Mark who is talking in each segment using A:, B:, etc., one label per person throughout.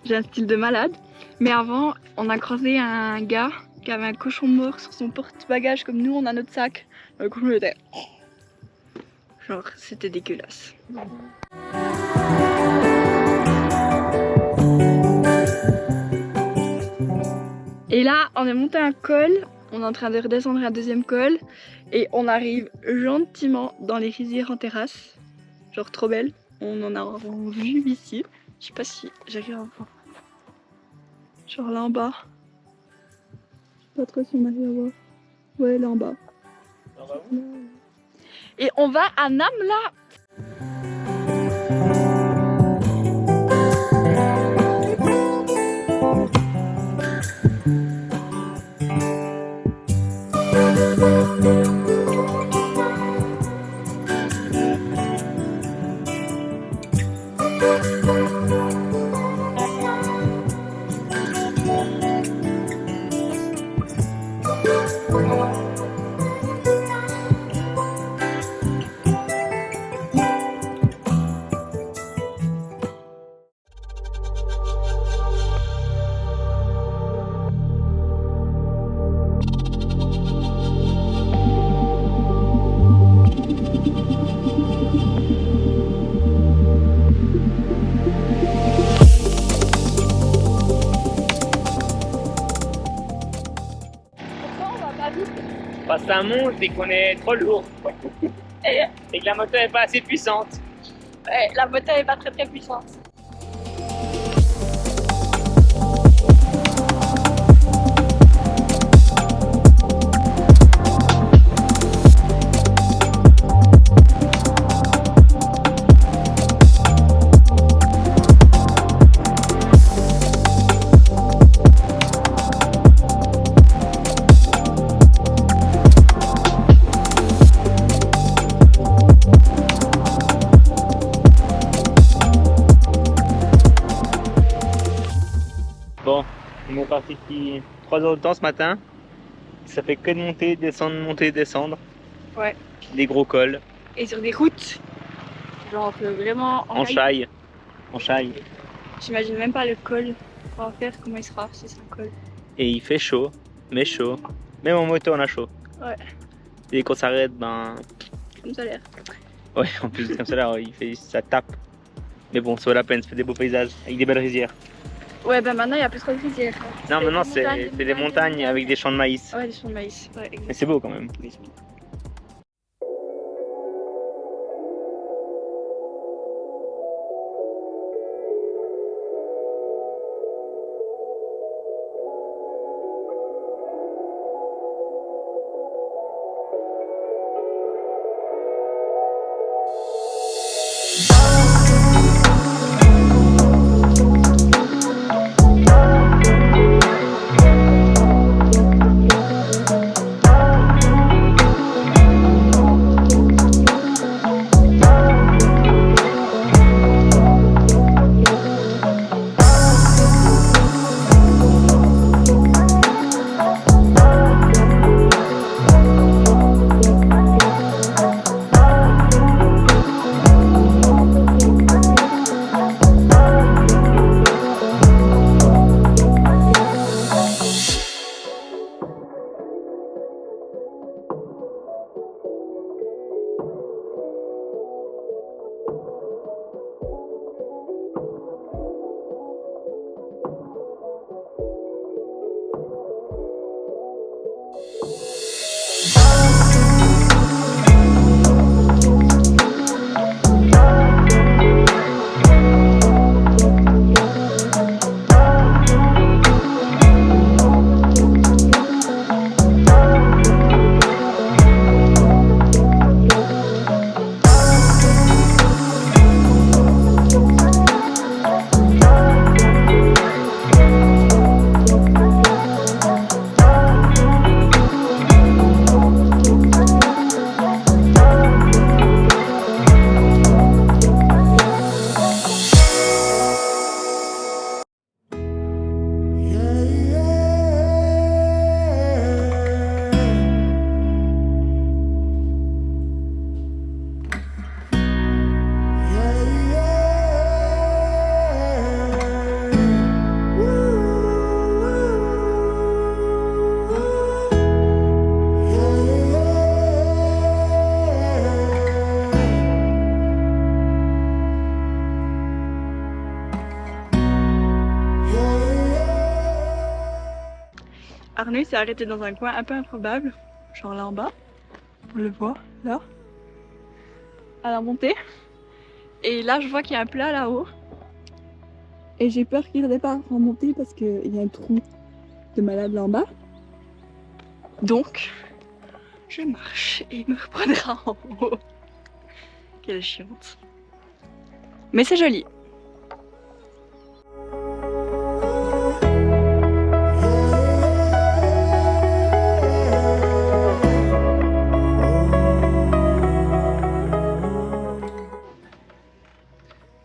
A: J'ai un style de malade, mais avant on a croisé un gars qui avait un cochon mort sur son porte-bagages comme nous on a notre sac. Le cochon était... genre c'était dégueulasse. Et là on est monté un col, on est en train de redescendre un deuxième col et on arrive gentiment dans les rizières en terrasse. Genre trop belle, on en a en vue ici. Je sais pas si j'arrive à voir. Genre là en bas. Je sais pas trop si on arrive à voir. Ouais, là en bas. Et on va à Namla.
B: Parce que ça monte et qu'on est trop lourd. Et que la moto n'est pas assez puissante.
A: Ouais, la moto est pas très puissante.
B: Bon, on est parti depuis 3 heures de temps ce matin. Ça fait que de monter, descendre.
A: Ouais.
B: Des gros cols.
A: Et sur des routes. Genre vraiment
B: En chaille.
A: J'imagine même pas le col. On va faire comment il sera si c'est un col.
B: Et il fait chaud, mais chaud. Même en moto on a chaud.
A: Ouais.
B: Et quand on s'arrête, ben...
A: Comme ça a l'air.
B: Ouais, en plus comme ça là, ça tape. Mais bon, ça vaut la peine, ça fait des beaux paysages avec des belles rizières.
A: Ouais, ben maintenant il y a plus trop de rizières.
B: Non, maintenant c'est des montagnes avec des champs de maïs.
A: Ouais, des champs de maïs. Ouais, exactement.
B: Mais c'est beau quand même.
A: Arnaud s'est arrêté dans un coin un peu improbable, genre là en bas. On le voit, là. À la montée. Et là, je vois qu'il y a un plat là-haut. Et j'ai peur qu'il redépart en montée parce qu'il y a un trou de malade là en bas. Donc, je marche et il me reprendra en haut. Quelle chiante. Mais c'est joli.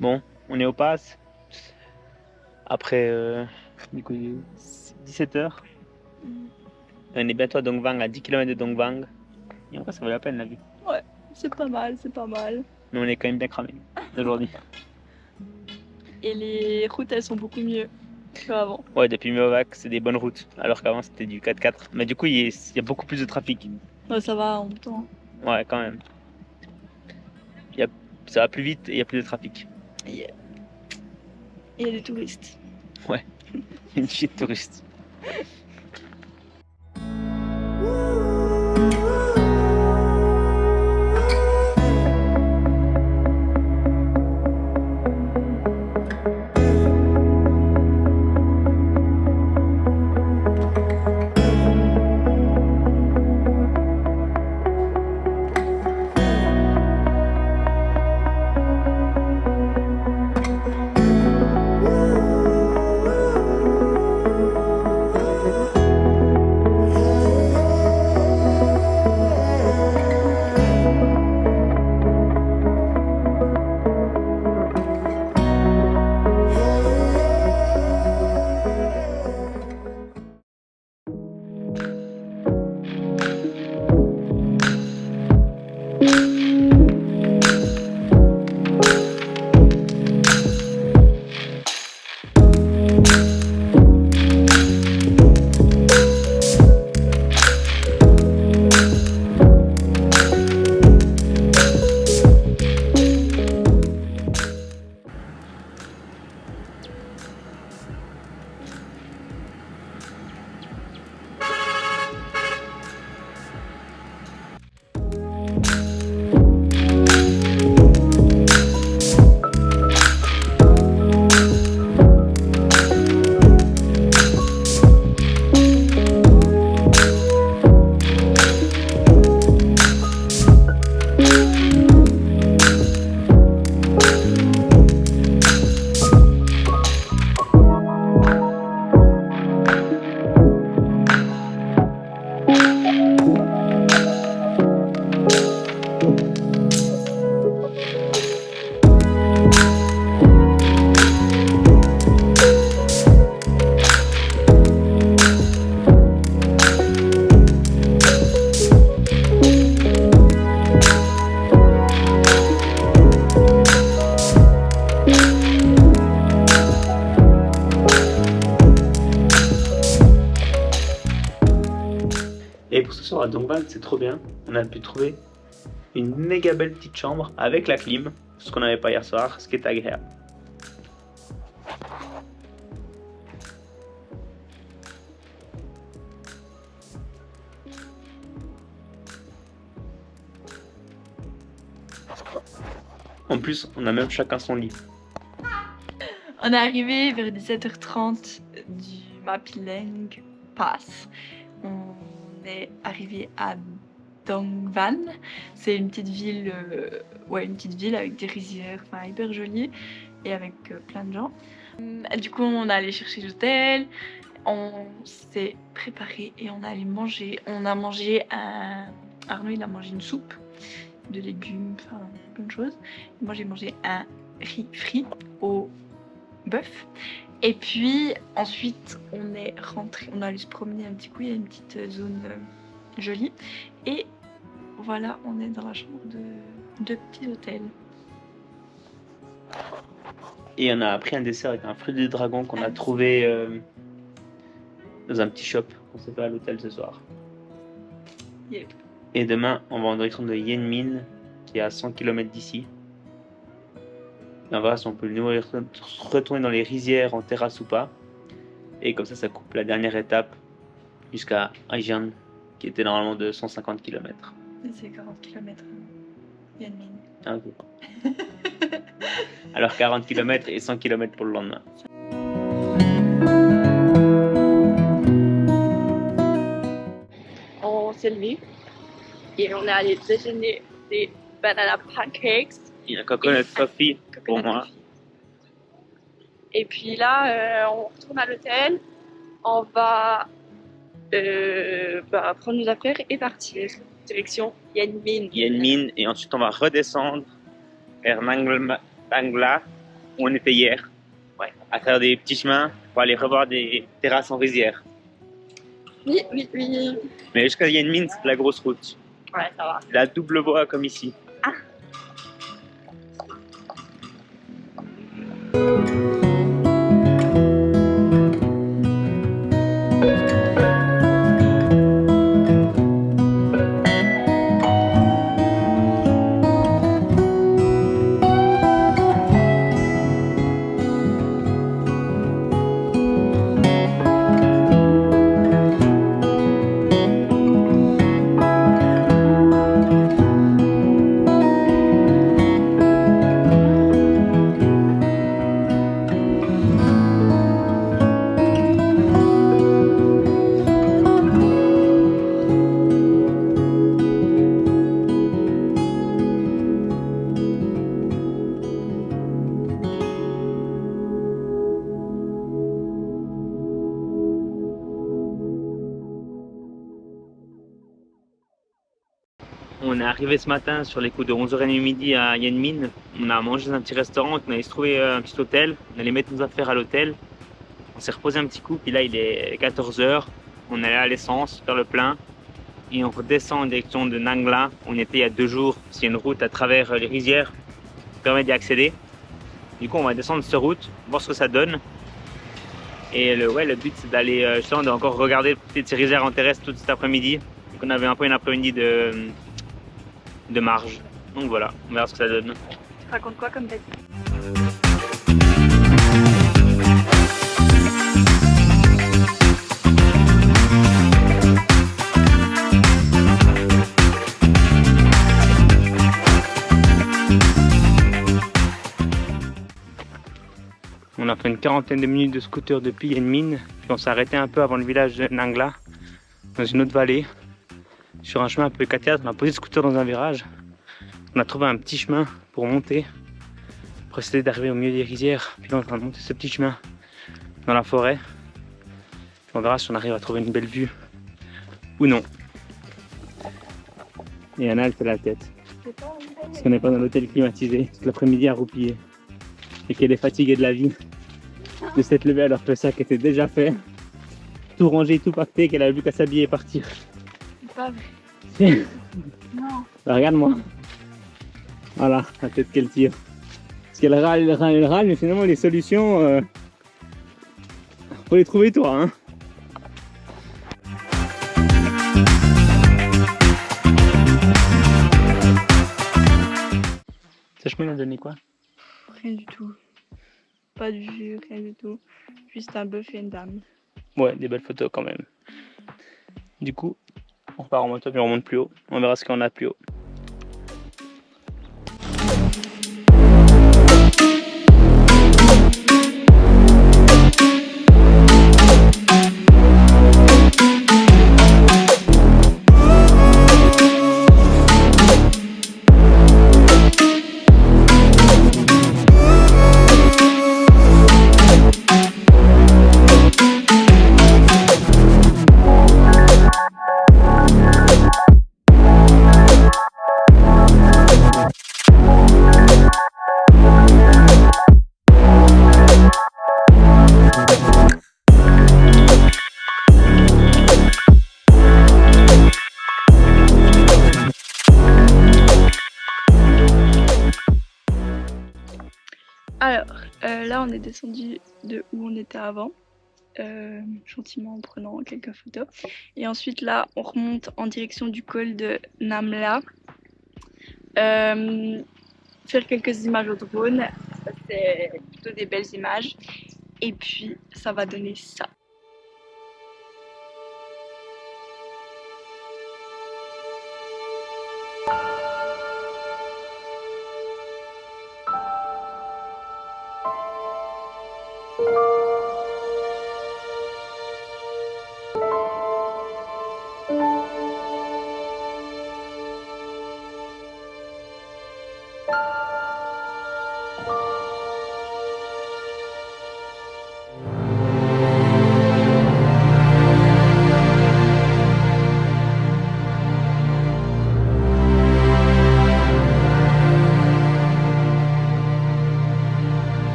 B: Bon, on est au pass. Après du coup, 17h. On est bientôt à Dongvang, à 10 km de Dongvang. Et en vrai, ça vaut la peine la vue.
A: Ouais, c'est pas mal, c'est pas mal.
B: Mais on est quand même bien cramé aujourd'hui.
A: Et les routes, elles sont beaucoup mieux qu'avant.
B: Ouais, depuis Miovac, c'est des bonnes routes. Alors qu'avant, c'était du 4x4. Mais du coup, il y a beaucoup plus de trafic.
A: Ouais, ça va en même temps.
B: Ouais, quand même. Ça va plus vite et il y a plus de trafic.
A: Et il y a des touristes.
B: Ouais, une chier de touristes. Et pour ce soir à Dongvang, c'est trop bien. On a pu trouver une méga belle petite chambre avec la clim, ce qu'on n'avait pas hier soir, ce qui est agréable. En plus, on a même chacun son lit.
A: On est arrivé vers 17h30 du Mapileng Pass. On est arrivé à Dongvan. C'est une petite ville, une petite ville avec des rizières, enfin hyper jolie et avec plein de gens. Du coup, on est allé chercher l'hôtel. On s'est préparé et on est allé manger. On a mangé Arnaud, il a mangé une soupe de légumes, enfin plein de choses. Moi, j'ai mangé un riz frit au bœuf. Et puis ensuite, on est rentré, on a allé se promener un petit coup. Il y a une petite zone jolie. Et voilà, on est dans la chambre de petit hôtel.
B: Et on a pris un dessert avec un fruit du dragon qu'on a trouvé dans un petit shop qu'on s'est fait à l'hôtel ce soir.
A: Yep.
B: Et demain, on va en direction de Yenmin, qui est à 100 km d'ici. Et on verra si on peut nous retourner dans les rizières en terrasse ou pas. Et comme ça coupe la dernière étape jusqu'à Ajian, qui était normalement de 150 km.
A: C'est 40 km. Yanmin.
B: Ah, ok. Alors 40 km et 100 km pour le lendemain.
A: On s'est levé et on est allé déjeuner des banana pancakes.
B: Il y a coconut coffee pour
A: Coconut
B: moi.
A: coffee. Et puis là, on retourne à l'hôtel. On va prendre nos affaires et partir. Direction Yanmin.
B: Yanmin, et ensuite on va redescendre vers Nangla, où on était hier. Ouais. À travers des petits chemins pour aller revoir des terrasses en rizière.
A: Oui, oui, oui.
B: Mais jusqu'à Yanmin, c'est de la grosse route.
A: Ouais, ça va.
B: La double voie comme ici. On est arrivé ce matin sur les coups de 11h30 midi à Yanmin. On a mangé dans un petit restaurant, on allait se trouver un petit hôtel. On allait mettre nos affaires à l'hôtel. On s'est reposé un petit coup, puis là il est 14h. On est allé à l'essence, faire le plein. Et on redescend en direction de Nangla. On était il y a 2 jours. C'est une route à travers les rizières qui permet d'y accéder. Du coup on va descendre cette route, voir ce que ça donne. Et le but c'est d'aller justement de encore regarder peut-être ces rizières en terrestre tout cet après-midi. Donc on avait un peu une après-midi de marge. Donc voilà, on verra ce que ça donne.
A: Tu racontes quoi comme d'habitude?
B: On a fait une quarantaine de minutes de scooter depuis Yanmin, puis on s'est arrêté un peu avant le village de Nangla, dans une autre vallée, sur un chemin un peu éclaté. On a posé le scooter dans un virage. On a trouvé un petit chemin pour monter, pour essayer d'arriver au milieu des rizières. Puis là, on est en train de monter ce petit chemin dans la forêt. Puis on verra si on arrive à trouver une belle vue ou non. Et Anna, elle fait la tête. Parce qu'on n'est pas dans l'hôtel climatisé toute l'après-midi à roupiller. Et qu'elle est fatiguée de la vie, de s'être levée alors que le sac était déjà fait, tout rangé, tout pacté, qu'elle avait vu qu'à s'habiller et partir.
A: C'est pas vrai.
B: Si.
A: Non.
B: Bah, regarde-moi. Voilà, la tête qu'elle tire. Parce qu'elle râle, elle râle, elle râle, mais finalement les solutions, faut les trouver toi. Hein. Ce chemin a donné quoi?
A: Rien du tout. Pas de vue, rien du tout. Juste un bœuf et une dame.
B: Ouais, des belles photos quand même. Du coup, on repart en moto puis on remonte plus haut. On verra ce qu'on a plus haut.
A: Alors, là on est descendu de où on était avant, gentiment en prenant quelques photos. Et ensuite là on remonte en direction du col de Namla. Faire quelques images au drone, ça c'est plutôt des belles images. Et puis ça va donner ça.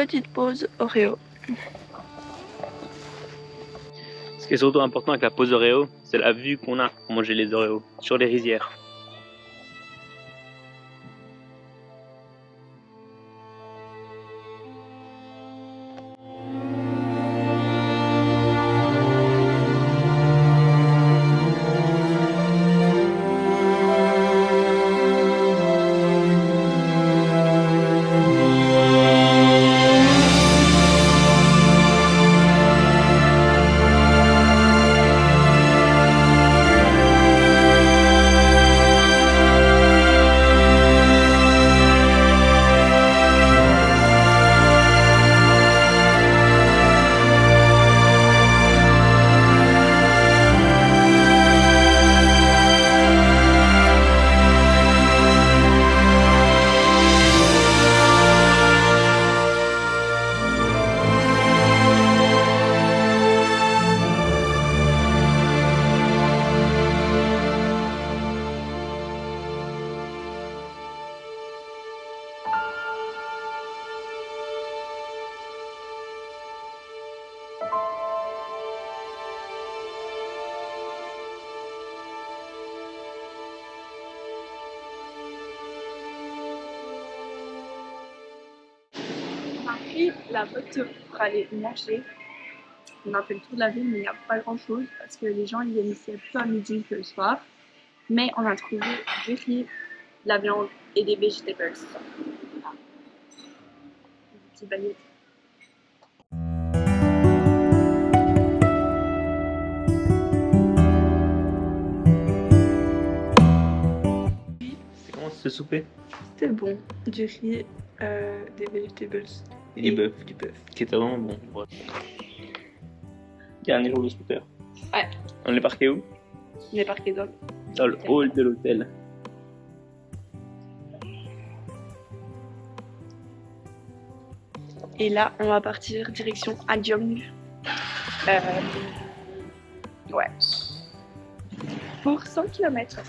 A: petite pause Oreo.
B: Ce qui est surtout important avec la pause Oreo, c'est la vue qu'on a pour manger les Oreos sur les rizières.
A: On a pris la voiture pour aller manger. On a fait le tour de la ville, mais il n'y a pas grand chose parce que les gens ils viennent ici plutôt à midi que le soir. Mais on a trouvé du riz, de la viande et des vegetables. Voilà. Des petites baguettes.
B: C'est comment ce souper?
A: C'était bon, du riz, des vegetables.
B: Et du bœuf.
A: Du bœuf.
B: Qui était vraiment bon. Ouais. Dernier jour de scooter.
A: Ouais.
B: On est parqué où?
A: On est parqué dans
B: Dans le hall de l'hôtel.
A: Et là, on va partir direction Adiong. Ouais. Pour 100 km.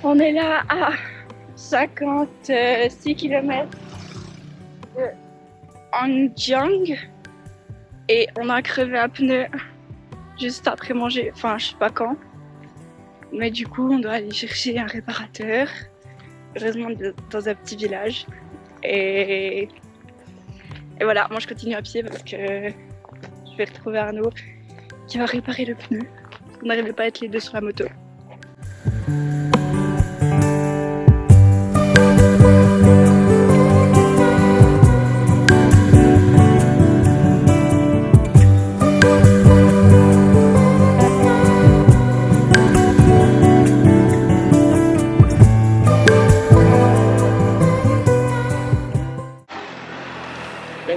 A: On est là à 56 km de Anjiang et on a crevé un pneu juste après manger, enfin je sais pas quand. Mais du coup on doit aller chercher un réparateur, heureusement dans un petit village. Et voilà, moi je continue à pied parce que je vais retrouver Arnaud qui va réparer le pneu. On n'arrivait pas à être les deux sur la moto.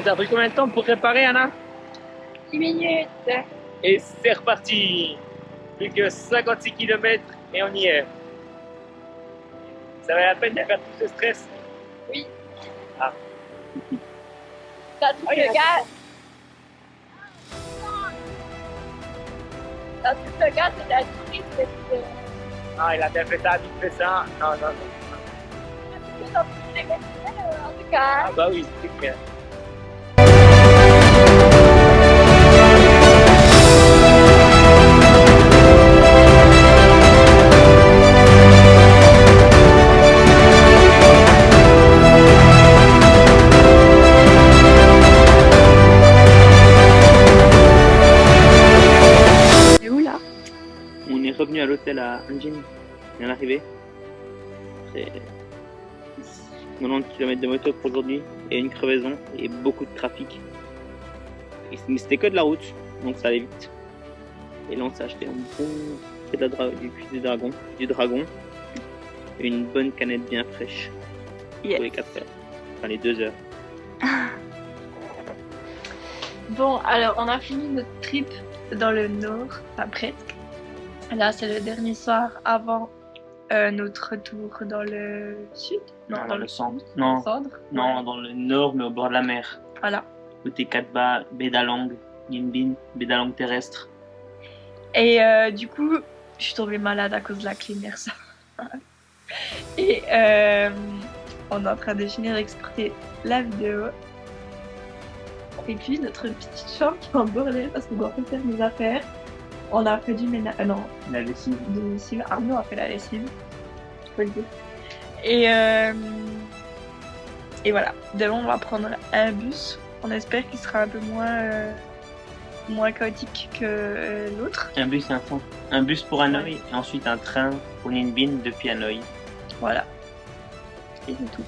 B: Ça a pris combien de temps pour réparer, Anna?
A: 10 minutes.
B: Et c'est reparti. Plus que 56 km et on y est. Ça valait la peine de faire tout ce stress?
A: Oui.
B: Ah.
A: T'as tout le gaz. T'as tout le gaz, c'est la touriste.
B: Ah, il a bien fait ça, vite fait ça. Non, non, non.
A: En tout cas.
B: Ah bah oui, c'est clair. hôtel à Anjin. On est arrivé. C'est 90 km de moto pour aujourd'hui et une crevaison et beaucoup de trafic. Mais c'était que de la route, donc ça allait vite. Et là on s'est acheté un bon du dragon et une bonne canette bien fraîche pour les 4 heures, enfin les 2 heures.
A: Bon, alors on a fini notre trip dans le nord, enfin presque. Là, c'est le dernier soir avant notre retour dans le sud.
B: Non, dans le centre.
A: Dans
B: Non,
A: le centre.
B: non,
A: Ouais.
B: dans le nord, mais au bord de la mer.
A: Voilà.
B: Côté Katba, Bédalang, Ninh Binh, Bédalang terrestre.
A: Et du coup, je suis tombée malade à cause de la clim hier soir. Et on est en train de finir d'exporter la vidéo. Et puis notre petite chambre qui est en bordel parce qu'on doit refaire nos affaires. On a fait du ménage. Non,
B: La lessive.
A: de lessive. Arnaud a fait la lessive. Faut le dire. Et voilà. Demain, on va prendre un bus. On espère qu'il sera un peu moins chaotique que l'autre.
B: Un bus pour Hanoï et ensuite un train pour Ninh Binh depuis Hanoï.
A: Voilà. Et c'est tout.